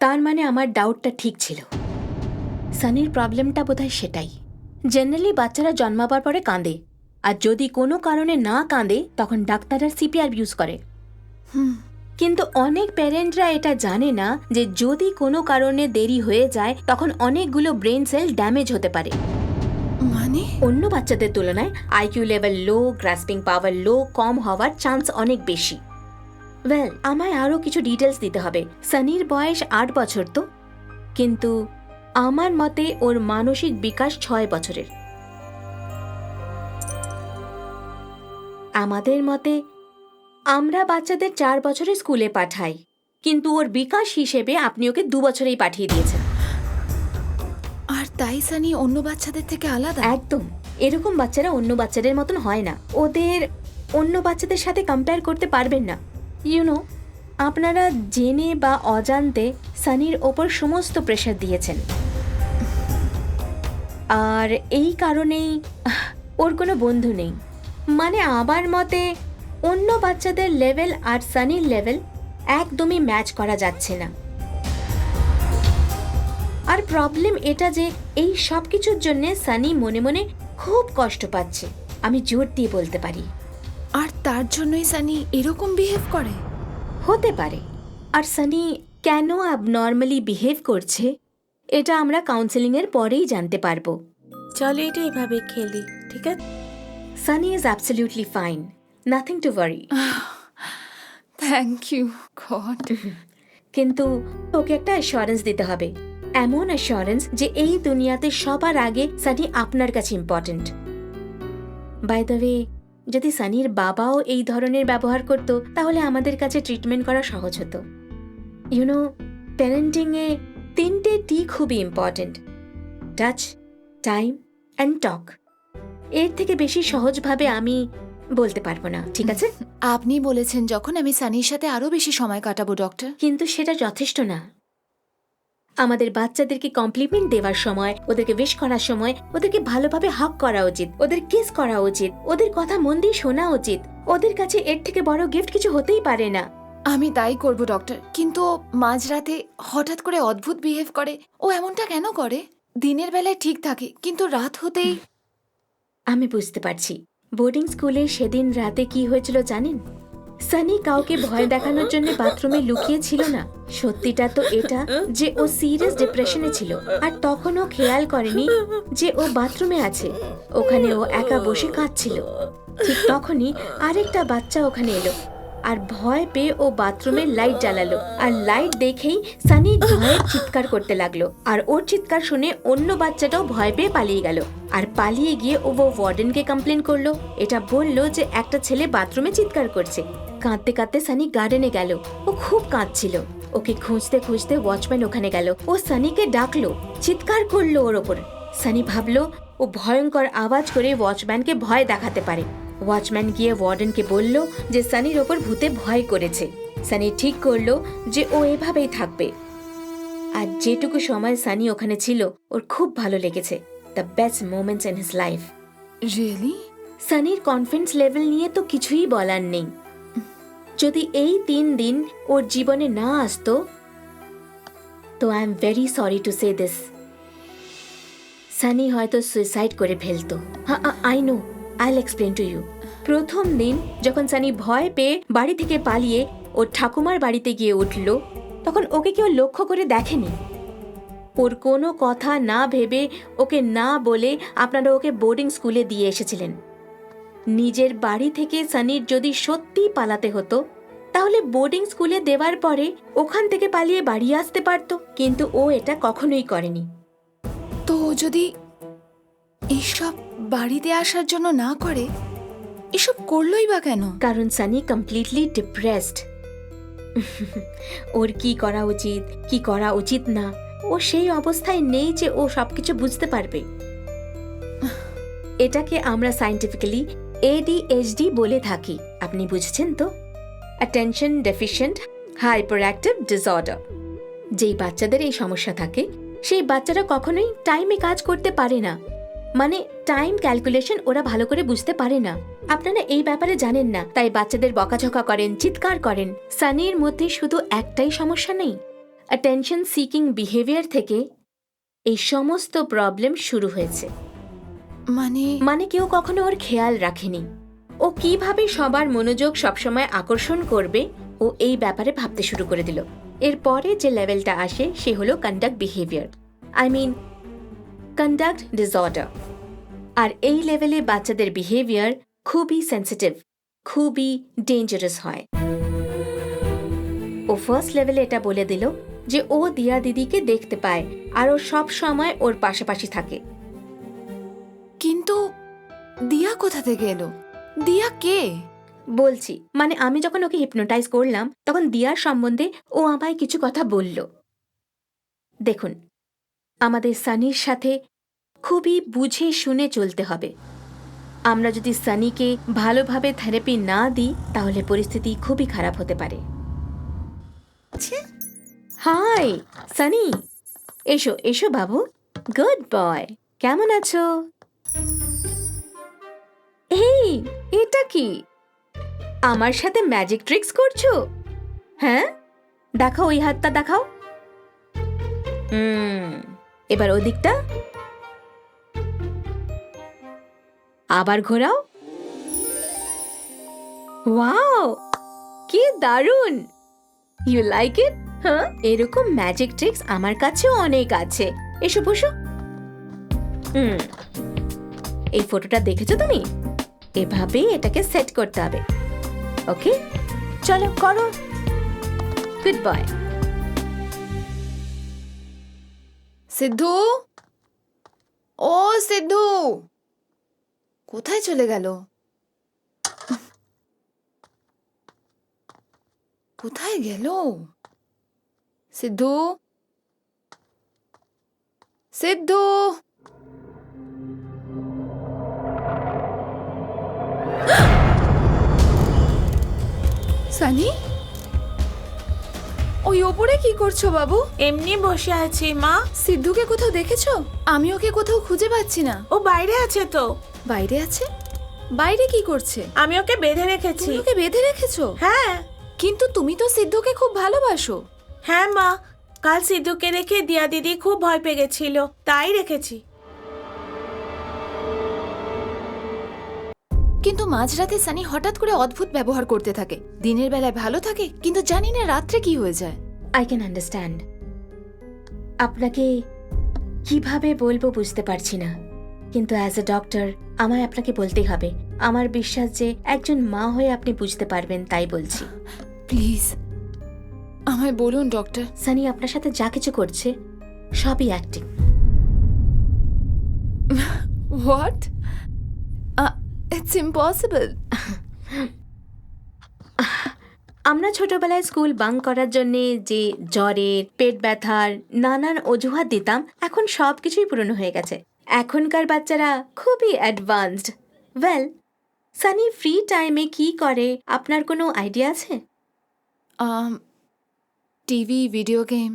তার মানে আমার ডাউটটা ঠিক ছিল। সানির প্রবলেমটা বোধহয় সেটাই। জেনারেলি বাচ্চারা জন্মাবার পরে কাঁদে, আর যদি কোনো কারণে না কাঁদে তখন ডাক্তাররা সিপিআর ইউজ করে। কিন্তু অনেক প্যারেন্টরা এটা জানে না যে যদি কোনো কারণে দেরি হয়ে যায় তখন অনেকগুলো ব্রেন সেল ড্যামেজ হতে পারে। মানে অন্য বাচ্চাদের তুলনায় আইকিউ লেভেল লো, গ্রাসপিং পাওয়ার লো, কম হওয়ার চান্স অনেক বেশি। ওয়েল, আমায় আরও কিছু ডিটেলস দিতে হবে। সানির বয়স 8 বছর তো, কিন্তু আমার মতে ওর মানসিক বিকাশ 6 বছরের। আমাদের মতে আমরা বাচ্চাদের 4 বছরে স্কুলে পাঠাই, কিন্তু ওর বিকাশ হিসেবে আপনি ওকে 2 বছরেই পাঠিয়ে দিয়েছেন। আর তাই সানি অন্য বাচ্চাদের থেকে আলাদা? একদম। এরকম বাচ্চারা অন্য বাচ্চাদের মতন হয় না। ওদের অন্য বাচ্চাদের সাথে কম্পেয়ার করতে পারবেন না। ইউনো, আপনারা জেনে বা অজান্তে সানির ওপর সমস্ত প্রেশার দিয়েছেন, আর এই কারণেই ওর কোনো বন্ধু নেই। মানে আমার মতে অন্য বাচ্চাদের লেভেল আর সানির লেভেল একদমই ম্যাচ করা যাচ্ছে না। আর প্রবলেম এটা যে এই সব কিছুর জন্য সানি মনে মনে খুব কষ্ট পাচ্ছে, আমি জোর দিয়ে বলতে পারি। আর তার জন্যই সানি এরকম বিহেভ করে? হতে পারে। আর সানি কেন অ্যাবনর্মালি বিহেভ করছে এটা আমরা কাউন্সেলিং এর পরেই জানতে পারবো। চলো এটা এভাবে খেলি, ঠিক আছে? Sunny is absolutely fine, nothing to worry. Thank you God. কিন্তু ওকে একটা অ্যাসুরেন্স দিতে হবে, এমন অ্যাসুরেন্স যে এই দুনিয়াতে সবার আগে সানি আপনার কাছে ইম্পর্টেন্ট। বাই দ্য ওয়ে, যদি সানির বাবাও এই ধরনের ব্যবহার করত তাহলে আমাদের কাছে ট্রিটমেন্ট করা সহজ হতো। ইউনো, প্যারেন্টিংয়ে 3টে টি খুবই important: touch, time and talk. এর থেকে বেশি সহজভাবে আমি বলতে পারবো না, ঠিক আছে? আপনি বলেছেন যখন, আমি সানির সাথে আরো বেশি সময় কাটাবো ডক্টর। কিন্তু সেটা যথেষ্ট না। আমাদের বাচ্চাদেরকে কমপ্লিমেন্ট দেওয়ার সময়, ওদেরকে উইশ করার সময় ওদেরকে ভালোভাবে হাগ করা উচিত, ওদের কিস করা উচিত, ওদের কথা মন দিয়ে শোনা উচিত। ওদের কাছে এর থেকে বড় গিফট কিছু হতেই পারে না। আমি তাই করব ডক্টর, কিন্তু মাঝরাতে হঠাৎ করে অদ্ভুত বিহেভ করে। ও এমনটা কেন করে? দিনের বেলায় ঠিক থাকে, কিন্তু রাত হতেই। আমি বুঝতে পারছি। বোর্ডিং স্কুলে সেদিন রাতে কি হয়েছিল জানেন? সানি কাউকে ভয় দেখানোর জন্য বাথরুমে লুকিয়ে ছিল না। সত্যিটা তো এটা যে ও সিরিয়াস ডিপ্রেশনে ছিল, আর তখনও খেয়াল করেনি যে ও বাথরুমে আছে। ওখানে ও একা বসে কাঁদছিল। ঠিক তখনই আরেকটা বাচ্চা ওখানে এলো, আর ভয় পেয়ে ও বাথরুমে লাইট জ্বালালো, আর লাইট দেখেই সানি ভয়ে চিৎকার করতে লাগলো। আর ওর চিৎকার শুনে অন্য বাচ্চাটাও ভয় পেয়ে পালিয়ে গেল, আর পালিয়ে গিয়ে ও ওয়ার্ডেনকে কমপ্লেন করলো। এটা বললো যে একটা ছেলে বাথরুমে চিৎকার করছে। কাঁদতে কাঁদতে সানি গার্ডেনে গেল। ও খুব কাঁদছিল। ওকে খুঁজতে খুঁজতে ওয়াচম্যান ওখানে গেল। ও সানিকে ডাকলো, চিৎকার করলো ওর ওপর। সানি ভাবলো ও ভয়ঙ্কর আওয়াজ করে ওয়াচম্যানকে ভয় দেখাতে পারে। ওয়াচম্যান গিয়ে ওয়ার্ডেনকে বলল যে সানির ওপর ভূতে ভয় করেছে। সানি ঠিক করলো যে ও এভাবেই থাকবে। আর যেটুকু সময় সানি ওখানে ছিল ওর খুব ভালো লেগেছে। The best moments in his life. Really? সানির কনফিডেন্স লেভেল নিয়ে তো কিছুই বলার নেই। যদি এই 3 দিন ওর জীবনে না আসতো তো I am very sorry to say this, Sunny হয়তো সুইসাইড করে ফেলতো। I know, I will explain to you. প্রথম দিন যখন সানি ভয় পেয়ে বাড়ি থেকে পালিয়ে ওর ঠাকুমার বাড়িতে গিয়ে উঠল, তখন ওকে কেউ লক্ষ্য করে দেখেনি। ওর কোনো কথা না ভেবে, ওকে না বলে আপনারা ওকে বোর্ডিং স্কুলে দিয়ে এসেছিলেন। নিজের বাড়ি থেকে সানির যদি সত্যিই পালাতে হতো তাহলে বোর্ডিং স্কুলে দেওয়ার পরে ওখান থেকে পালিয়ে বাড়ি আসতে পারত, কিন্তু ও এটা কখনোই করেনি। তো ও যদি এইসব বাড়িতে আসার জন্য না করে, এসব করলোই বা কেন? কারণ সানি কমপ্লিটলি ডিপ্রেসড। ওর কি করা উচিত, কি করা উচিত না, ও সেই অবস্থায় নেই যে ও সবকিছু বুঝতে পারবে। এটাকে আমরা সায়েন্টিফিক্যালি ADHD বলে থাকি। আপনি বুঝছেন তো? Attention deficient hyperactive disorder. যেই বাচ্চাদের এই সমস্যা থাকে সেই বাচ্চারা কখনোই টাইমে কাজ করতে পারে না। মানে টাইম ক্যালকুলেশন ওরা ভালো করে বুঝতে পারে না। আপনারা এই ব্যাপারে জানেন না, তাই বাচ্চাদের বকাঝকা করেন, চিৎকার করেন। সানির মধ্যে শুধু একটাই সমস্যা নেই, অ্যাটেনশন সিকিং বিহেভিয়ার থেকে এই সমস্ত প্রবলেম শুরু হয়েছে। মানে কেউ কখনো ওর খেয়াল রাখেনি ও কিভাবে সবার মনোযোগ সবসময় আকর্ষণ করবে। ও এই ব্যাপারে ভাবতে শুরু করে দিল। এরপরে যে লেভেলটা আসে সে হলো কন্ডাক্ট বিহেভিয়ার, কন্ডাক্ট ডিসঅর্ডার। আর এই লেভেলে বাচ্চাদের বিহেভিয়ার খুবই সেন্সিটিভ, খুবই ডেঞ্জারাস হয়। ও ফার্স্ট লেভেলে এটা বলে দিল যে ও দিয়া দিদিকে দেখতে পায় আর ও সব সময় ওর পাশাপাশি থাকে। কিন্তু দিয়া কোথা থেকে এলো? দিয়া কে? বলছি, মানে আমি যখন ওকে হিপনোটাইজ করলাম তখন দিয়ার সম্বন্ধে ও আমায় কিছু কথা বলল। দেখুন, আমাদের সানির সাথে খুবই বুঝে শুনে চলতে হবে। আমরা যদি সানিকে ভালোভাবে থেরাপি না দিই তাহলে পরিস্থিতি খুবই খারাপ হতে পারে। হাই সানি, এসো এসো বাবু। গুড বয়, কেমন আছো? এই, এটা কি? আমার সাথে ম্যাজিক ট্রিক্স করছো? হ্যাঁ, দেখাও, ওই হাতটা দেখাও। এবার ওদিকটা আবার ঘোরাও। ওয়াও, কি দারুণ! You like it? হ্যাঁ, এরকম ম্যাজিক ট্রিক্স আমার কাছেও অনেক আছে। এসো বসো। এই ফটোটা দেখেছো তুমি? এভাবে এটাকে সেট করতে হবে। ওকে, চলো করো। Good boy. সিদ্ধু, ও সিদ্ধু, কোথায় চলে গেল? কোথায় গেল সিদ্ধু? সিদ্ধু, সানি, ওই ওপরে কি করছো বাবু? এমনি বসে আছি মা। সিদ্ধুকে কোথাও দেখেছো? আমি ওকে কোথাও খুঁজে পাচ্ছি না। ও বাইরে আছে তো। বাইরে আছে? বাইরে কি করছে? আমি ওকে বেঁধে রেখেছি। তুমি ওকে বেঁধে রেখেছো? হ্যাঁ কিন্তু তুমি তো সিদ্ধুকে খুব ভালোবাসো। হ্যাঁ মা, কাল সিদ্ধুকে রেখে দিয়া দিদি খুব ভয় পেয়ে গেছিল, তাই রেখেছি। কিন্তু মাঝরাতে সানি হঠাৎ করে অদ্ভুত ব্যবহার করতে থাকে। দিনের বেলায় ভালো থাকে, কিন্তু জানি না রাত্রে কি হয়ে যায়। I can understand. আপনাকে কিভাবে বলবো বুঝতে পারছি না, কিন্তু অ্যাজ এ ডক্টর আমায় আপনাকে বলতেই হবে। আমার বিশ্বাস যে একজন মা হয়ে আপনি বুঝতে পারবেন, তাই বলছি। প্লিজ আমায় বলুন ডক্টর। সানি আপনার সাথে যা কিছু করছে সবই অ্যাক্টিং। হোয়াট? It's impossible. আমরা ছোটবেলায় স্কুল বাঙ্ক করার জন্যে যে জ্বরের, পেট ব্যথার নানান অজুহাত দিতাম, এখন সব কিছুই পুরনো হয়ে গেছে। এখনকার বাচ্চারা খুবই অ্যাডভান্সড। ওয়েল, সানি ফ্রি টাইমে কি করে আপনার কোনো আইডিয়া আছে? TV, video game.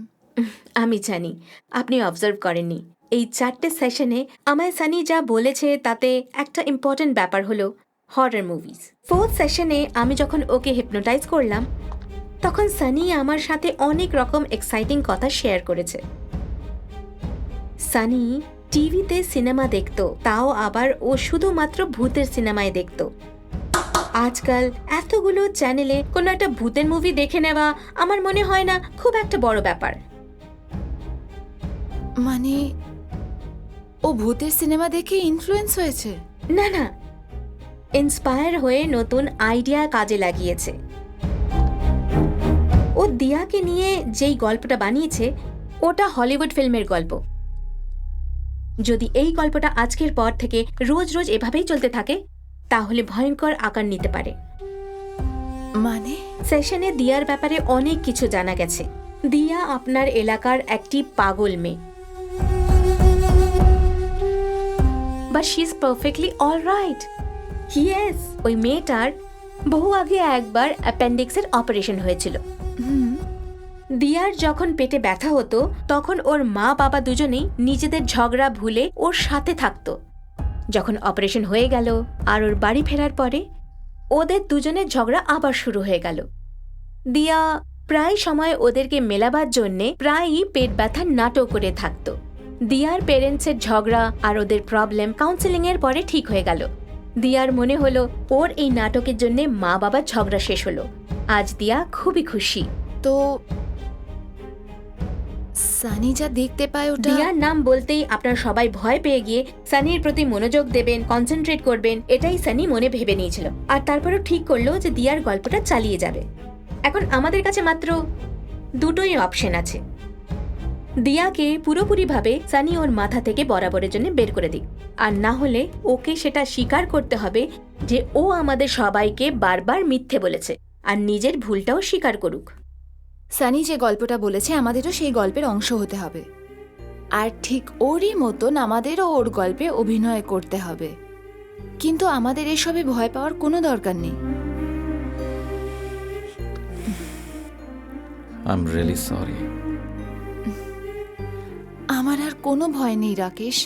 আমি জানি আপনি অবজার্ভ করেননি। এই 4টে সেশনে আমায় সানি যা বলেছে তাতে একটা ইম্পর্টেন্ট ব্যাপার হলো হরর মুভিজ। 4th সেশনে আমি যখন ওকে হিপনোটাইজ করলাম তখন সানি আমার সাথে অনেক রকম এক্সাইটিং কথা শেয়ার করেছে। সানি টিভিতে সিনেমা দেখতো, তাও আবার ও শুধুমাত্র ভূতের সিনেমায় দেখতো। আজকাল এতগুলো চ্যানেলে কোনো একটা ভূতের মুভি দেখে নেওয়া আমার মনে হয় না খুব একটা বড় ব্যাপার। মানে ও ভূতের সিনেমা দেখে ইনফ্লুয়েন্স হয়েছে? না না, ইন্সপায়ার হয়ে নতুন আইডিয়া কাজে লাগিয়েছে। ও দিয়াকে নিয়ে যেই গল্পটা বানিয়েছে ওটা হলিউড ফিল্মের গল্প। যদি এই গল্পটা আজকের পর থেকে রোজ রোজ এভাবেই চলতে থাকে তাহলে ভয়ঙ্কর আকার নিতে পারে। মানে সেশনে দিয়ার ব্যাপারে অনেক কিছু জানা গেছে। দিয়া আপনার এলাকার একটি পাগল মেয়ে, but she is perfectly alright. Yes, ওই মেয়েটার বহু আগে একবার অ্যাপেন্ডিক্সের অপারেশন হয়েছিল। দিয়ার যখন পেটে ব্যথা হতো তখন ওর মা বাবা দুজনেই নিজেদের ঝগড়া ভুলে ওর সাথে থাকতো, যখন অপারেশন হয়ে গেল আর ওর বাড়ি ফেরার পরে ওদের দুজনের ঝগড়া আবার শুরু হয়ে গেল। দিয়া প্রায় সময় ওদেরকে মেলাবার জন্যে প্রায়ই পেট ব্যথার নাটক করে থাকত। দিয়ার পেরেন্টসের ঝগড়া আর ওদের প্রবলেম কাউন্সেলিং এর পরে ঠিক হয়ে গেল। দিয়ার মনে হলো ওর এই নাটকের জন্য মা বাবার ঝগড়া শেষ হলো। আজ দিয়া খুবই খুশি। তো সানি যা দেখতে পায় ওটা দিয়ার নাম বলতেই আপনার সবাই ভয় পেয়ে গিয়ে সানির প্রতি মনোযোগ দেবেন, কনসেন্ট্রেট করবেন, এটাই সানি মনে ভেবে নিয়েছিল। আর তারপরও ঠিক করলো যে দিয়ার গল্পটা চালিয়ে যাবে। এখন আমাদের কাছে মাত্র দুটোই অপশন আছে। দিয়াকে পুরোপুরিভাবে সানি ওর মাথা থেকে বরাবরের জন্য বের করে দিক, আর না হলে ওকে সেটা স্বীকার করতে হবে যে ও আমাদের সবাইকে বারবার মিথ্যে বলেছে, আর নিজের ভুলটাও স্বীকার করুক। সানি যে গল্পটা বলেছে আমাদেরও সেই গল্পের অংশ হতে হবে, আর ঠিক ওরই মতন আমাদেরও ওর গল্পে অভিনয় করতে হবে। কিন্তু আমাদের এসবে ভয় পাওয়ার কোনো দরকার নেই। I am really sorry. আমার আর কোনো ভয় নেই রাকেশ।